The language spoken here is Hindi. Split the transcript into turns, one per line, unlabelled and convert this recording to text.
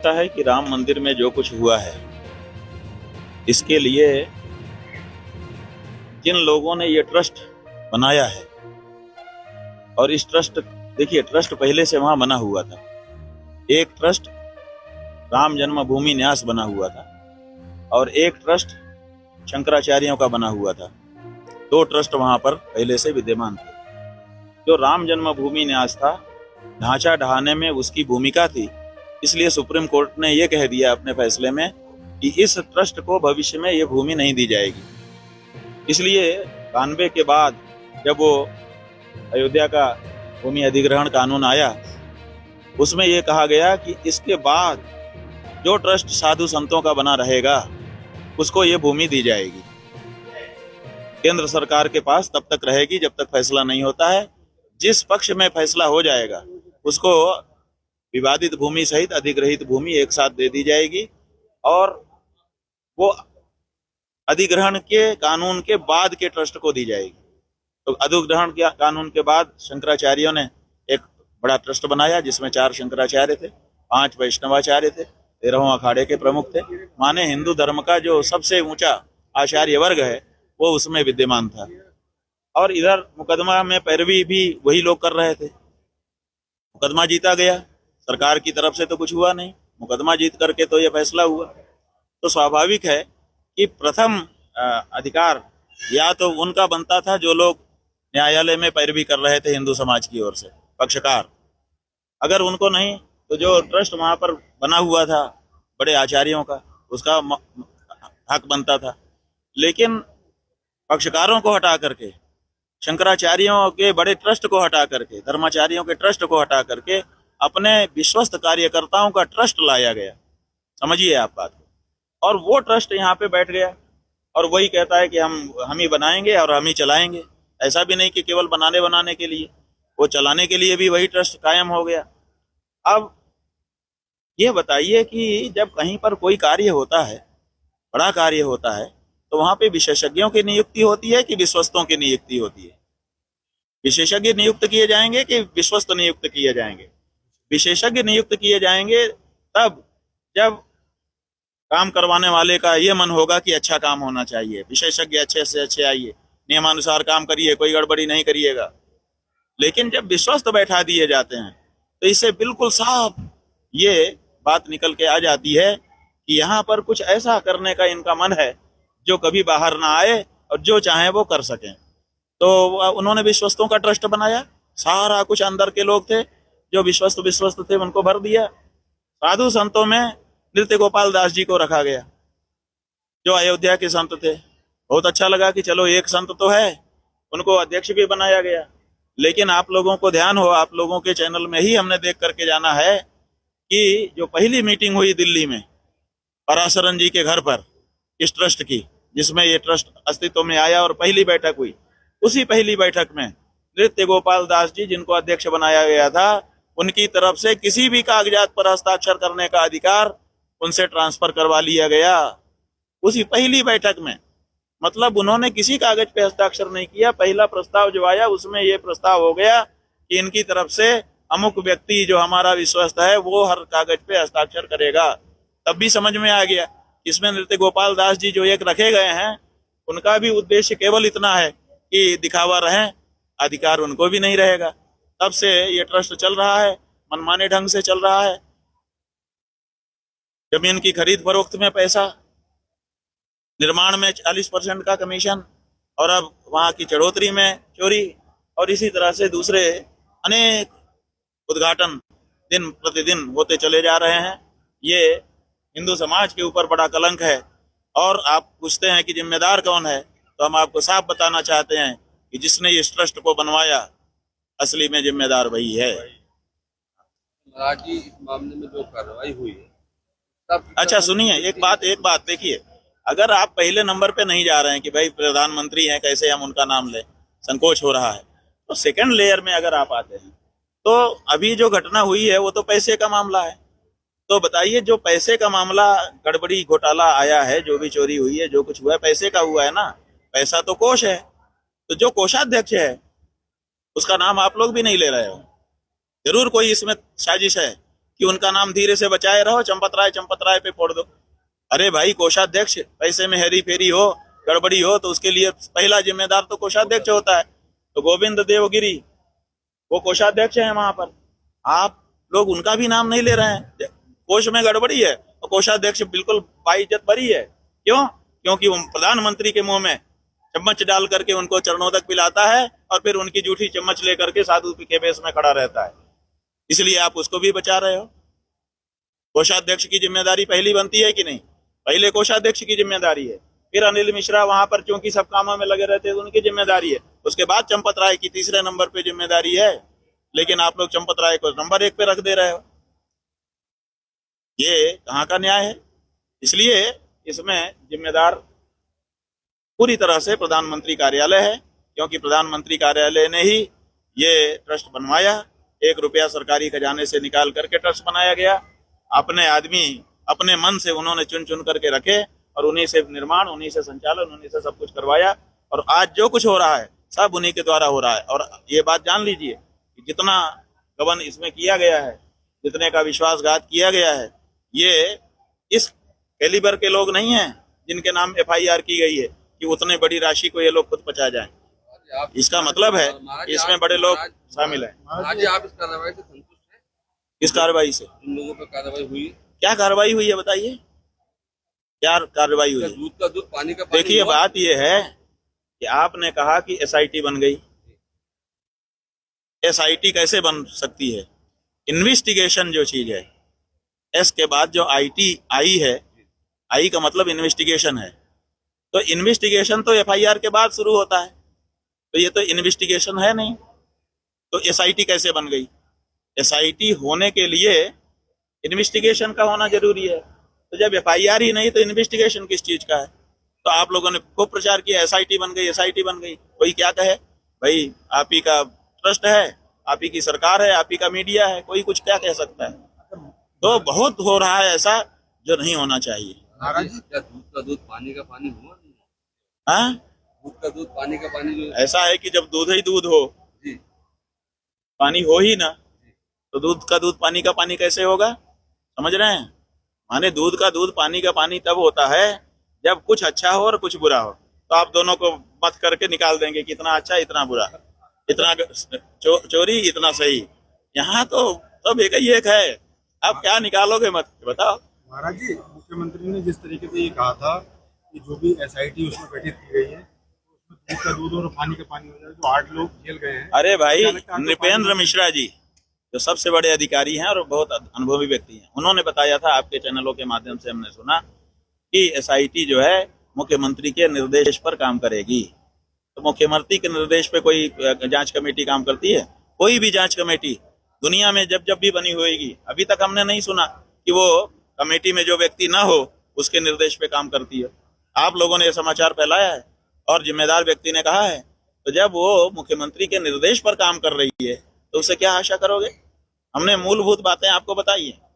लगता है कि राम मंदिर में जो कुछ हुआ है, इसके लिए जिन लोगों ने ये ट्रस्ट बनाया है, और इस ट्रस्ट, देखिए ट्रस्ट पहले से वहां बना हुआ था। एक ट्रस्ट राम जन्मभूमि न्यास बना हुआ था और एक ट्रस्ट शंकराचार्यों का बना हुआ था। दो ट्रस्ट वहां पर पहले से विद्यमान थे। जो राम जन्मभूमि न्यास था, ढांचा ढहाने में उसकी भूमिका थी, इसलिए सुप्रीम कोर्ट ने यह कह दिया अपने फैसले में कि इस ट्रस्ट को भविष्य में ये भूमि नहीं दी जाएगी। इसलिए 92 के बाद जब वो अयोध्या का भूमि अधिग्रहण कानून आया, उसमें यह कहा गया कि इसके बाद जो ट्रस्ट साधु संतों का बना रहेगा उसको ये भूमि दी जाएगी। केंद्र सरकार के पास तब तक रहेगी जब तक फैसला नहीं होता है। जिस पक्ष में फैसला हो जाएगा उसको विवादित भूमि सहित अधिग्रहित भूमि एक साथ दे दी जाएगी, और वो अधिग्रहण के कानून के बाद के ट्रस्ट को दी जाएगी। तो अधिग्रहण के कानून के बाद शंकराचार्यों ने एक बड़ा ट्रस्ट बनाया जिसमें 4 शंकराचार्य थे, 5 वैष्णवाचार्य थे, 13 अखाड़े के प्रमुख थे। माने हिंदू धर्म का जो सबसे ऊंचा आचार्य वर्ग है वो उसमें विद्यमान था। और इधर मुकदमा में पैरवी भी वही लोग कर रहे थे। मुकदमा जीता गया, सरकार की तरफ से तो कुछ हुआ नहीं, मुकदमा जीत करके तो ये फैसला हुआ। तो स्वाभाविक है कि प्रथम अधिकार या तो उनका बनता था जो लोग न्यायालय में पैरवी कर रहे थे हिंदू समाज की ओर से, पक्षकार। अगर उनको नहीं तो जो ट्रस्ट वहां पर बना हुआ था बड़े आचार्यों का, उसका हक बनता था। लेकिन पक्षकारों को हटा करके, शंकराचार्यों के बड़े ट्रस्ट को हटा करके, धर्माचार्यों के ट्रस्ट को हटा करके अपने विश्वस्त कार्यकर्ताओं का ट्रस्ट लाया गया। समझिए आप बात को। और वो ट्रस्ट यहाँ पे बैठ गया और वही कहता है कि हम ही बनाएंगे और हम ही चलाएंगे। ऐसा भी नहीं कि केवल बनाने के लिए, वो चलाने के लिए भी वही ट्रस्ट कायम हो गया। अब ये बताइए कि जब कहीं पर कोई कार्य होता है, बड़ा कार्य होता है, तो वहां पे विशेषज्ञों की नियुक्ति होती है कि विश्वस्तों की नियुक्ति होती है? विशेषज्ञ नियुक्त किए जाएंगे कि विश्वस्त नियुक्त किए जाएंगे? विशेषज्ञ नियुक्त किए जाएंगे तब जब काम करवाने वाले का ये मन होगा कि अच्छा काम होना चाहिए। विशेषज्ञ अच्छे से अच्छे आइए, नियमानुसार काम करिए, कोई गड़बड़ी नहीं करिएगा। लेकिन जब विश्वस्त बैठा दिए जाते हैं तो इससे बिल्कुल साफ ये बात निकल के आ जाती है कि यहाँ पर कुछ ऐसा करने का इनका मन है जो कभी बाहर ना आए और जो चाहे वो कर सकें। तो उन्होंने विश्वस्तों का ट्रस्ट बनाया, सारा कुछ अंदर के लोग थे जो विश्वस्त थे उनको भर दिया। साधु संतों में नृत्य गोपाल दास जी को रखा गया जो अयोध्या के संत थे। बहुत अच्छा लगा कि चलो एक संत तो है, उनको अध्यक्ष भी बनाया गया। लेकिन आप लोगों को ध्यान हो, आप लोगों के चैनल में ही हमने देख करके जाना है कि जो पहली मीटिंग हुई दिल्ली में पराशरन जी के घर पर इस ट्रस्ट की, जिसमें ये ट्रस्ट अस्तित्व में आया और पहली बैठक हुई, उसी पहली बैठक में नृत्य गोपाल दास जी जिनको अध्यक्ष बनाया गया था, उनकी तरफ से किसी भी कागजात पर हस्ताक्षर करने का अधिकार उनसे ट्रांसफर करवा लिया गया उसी पहली बैठक में। मतलब उन्होंने किसी कागज पे हस्ताक्षर नहीं किया। पहला प्रस्ताव जो आया उसमें यह प्रस्ताव हो गया कि इनकी तरफ से अमुक व्यक्ति जो हमारा विश्वस्त है वो हर कागज पे हस्ताक्षर करेगा। तब भी समझ में आ गया इसमें नृत्य गोपाल दास जी जो एक रखे गए हैं उनका भी उद्देश्य केवल इतना है कि दिखावा रहे, अधिकार उनको भी नहीं रहेगा। तब से ये ट्रस्ट चल रहा है, मनमाने ढंग से चल रहा है। जमीन की खरीद फरोख्त में पैसा, निर्माण में 40% का कमीशन, और अब वहां की चढ़ोतरी में चोरी, और इसी तरह से दूसरे अनेक उद्घाटन दिन प्रतिदिन होते चले जा रहे हैं। ये हिंदू समाज के ऊपर बड़ा कलंक है। और आप पूछते हैं कि जिम्मेदार कौन है, तो हम आपको साफ बताना चाहते हैं कि जिसने इस ट्रस्ट को बनवाया असली में जिम्मेदार वही है।
महाराज जी, इस मामले में जो कार्रवाई हुई है तब,
अच्छा सुनिए, एक बात देखिए, अगर आप पहले नंबर पे नहीं जा रहे हैं कि भाई प्रधानमंत्री हैं कैसे हम उनका नाम लें, संकोच हो रहा है, तो सेकंड लेयर में अगर आप आते हैं तो अभी जो घटना हुई है वो तो पैसे का मामला है। तो बताइए, जो पैसे का मामला, गड़बड़ी घोटाला आया है, जो भी चोरी हुई है, जो कुछ हुआ है, पैसे का हुआ है ना। पैसा तो कोष है, तो जो कोषाध्यक्ष है उसका नाम आप लोग भी नहीं ले रहे हो। जरूर कोई इसमें साजिश है कि उनका नाम धीरे से बचाए रहो, चंपत राय पे फोड़ दो। अरे भाई, कोषाध्यक्ष पैसे में हेरी फेरी हो, गड़बड़ी हो तो उसके लिए पहला जिम्मेदार तो कोषाध्यक्ष होता है। तो गोविंद देवगिरी वो कोषाध्यक्ष है वहां पर, आप लोग उनका भी नाम नहीं ले रहे हैं। कोष में गड़बड़ी है और कोषाध्यक्ष बिल्कुल बाइज्जत बरी है। क्यों? क्योंकि वो प्रधानमंत्री के मुंह में चम्मच डाल करके उनको चरणोदक पिलाता है और फिर उनकी जूठी चम्मच लेकर के साधु के वेश में खड़ा रहता है। इसलिए आप उसको भी बचा रहे हो। कोषाध्यक्ष की जिम्मेदारी पहली बनती है कि नहीं? पहले कोषाध्यक्ष की जिम्मेदारी है, फिर अनिल मिश्रा वहां पर क्योंकि सब कामों में लगे रहते हैं तो उनकी जिम्मेदारी है, उसके बाद चंपत राय की तीसरे नंबर पे जिम्मेदारी है। लेकिन आप लोग चंपत राय को नंबर 1 पे रख दे रहे हो। ये कहाँ का न्याय है? इसलिए इसमें जिम्मेदार पूरी तरह से प्रधानमंत्री कार्यालय है, क्योंकि प्रधानमंत्री कार्यालय ने ही ये ट्रस्ट बनवाया। 1 रुपया सरकारी खजाने से निकाल करके ट्रस्ट बनाया गया। अपने आदमी अपने मन से उन्होंने चुन चुन करके रखे और उन्हीं से निर्माण, उन्हीं से संचालन, उन्हीं से सब कुछ करवाया। और आज जो कुछ हो रहा है सब उन्हीं के द्वारा हो रहा है। और ये बात जान लीजिए कि जितना गबन इसमें किया गया है, जितने का विश्वासघात किया गया है, ये इस कैलिबर के लोग नहीं हैं जिनके नाम FIR की गई है कि उतने बड़ी राशि को ये लोग खुद पचा जाएं। इसका मतलब है कि इसमें बड़े लोग शामिल हैं।
महाराज जी, आप इस कार्रवाई से संतुष्ट हैं?
किस कार्रवाई से?
इन लोगों पर कार्रवाई हुई?
क्या कार्रवाई हुई है बताइए, क्या कार्रवाई हुई है?
दूध का दूध, पानी का पानी।
देखिए, बात यह है कि आपने कहा कि SIT बन गई। SIT कैसे बन सकती है? इन्वेस्टिगेशन जो चीज है, S के बाद जो IT आई है, I का मतलब इन्वेस्टिगेशन है। तो इन्वेस्टिगेशन तो FIR के बाद शुरू होता है, तो ये तो इन्वेस्टिगेशन है नहीं, तो SIT कैसे बन गई? SIT होने के लिए इन्वेस्टिगेशन का होना जरूरी है। तो जब FIR ही नहीं तो इन्वेस्टिगेशन किस चीज का है? तो आप लोगों ने खूब प्रचार किया SIT बन गई, SIT बन गई। कोई क्या कहे भाई, आप ही का ट्रस्ट है, आप ही की सरकार है, आप ही का मीडिया है, कोई कुछ क्या कह सकता है? तो बहुत हो रहा है ऐसा जो नहीं होना चाहिए।
महाराज जी, क्या दूध का दूध, पानी का पानी हुआ नहीं?
हाँ,
दूध का दूध, पानी का पानी जो
ऐसा है कि जब दूध ही दूध हो,
जी,
पानी हो ही ना, तो दूध का दूध पानी का पानी कैसे होगा? समझ रहे हैं? माने दूध का दूध पानी का पानी तब होता है जब कुछ अच्छा हो और कुछ बुरा हो। तो आप दोनों को मत करके निकाल देंगे कि इतना अच्छा इतना बुरा, इतना चोरी इतना सही। यहाँ तो सब एक ही एक है, आप क्या निकालोगे मत बताओ।
महाराज जी, मुख्यमंत्री ने जिस तरीके से ये कहा था कि जो भी SIT उसमें गठित की गई है उसमें दूध का दूध और पानी का पानी हो जाए, तो 8 लोग जेल गए हैं।
अरे भाई, नृपेंद्र मिश्रा जी जो सबसे बड़े अधिकारी हैं और बहुत अनुभवी व्यक्ति हैं, उन्होंने बताया था, आपके चैनलों के माध्यम से हमने सुना कि SIT जो है मुख्यमंत्री के निर्देश पर काम करेगी। तो मुख्यमंत्री के निर्देश पे कोई जांच कमेटी काम करती है? कोई भी जांच कमेटी दुनिया में जब भी बनी होगी, अभी तक हमने नहीं सुना कि वो कमेटी में जो व्यक्ति ना हो उसके निर्देश पे काम करती है। आप लोगों ने यह समाचार फैलाया है और जिम्मेदार व्यक्ति ने कहा है। तो जब वो मुख्यमंत्री के निर्देश पर काम कर रही है तो उससे क्या आशा करोगे? हमने मूलभूत बातें आपको बताई है।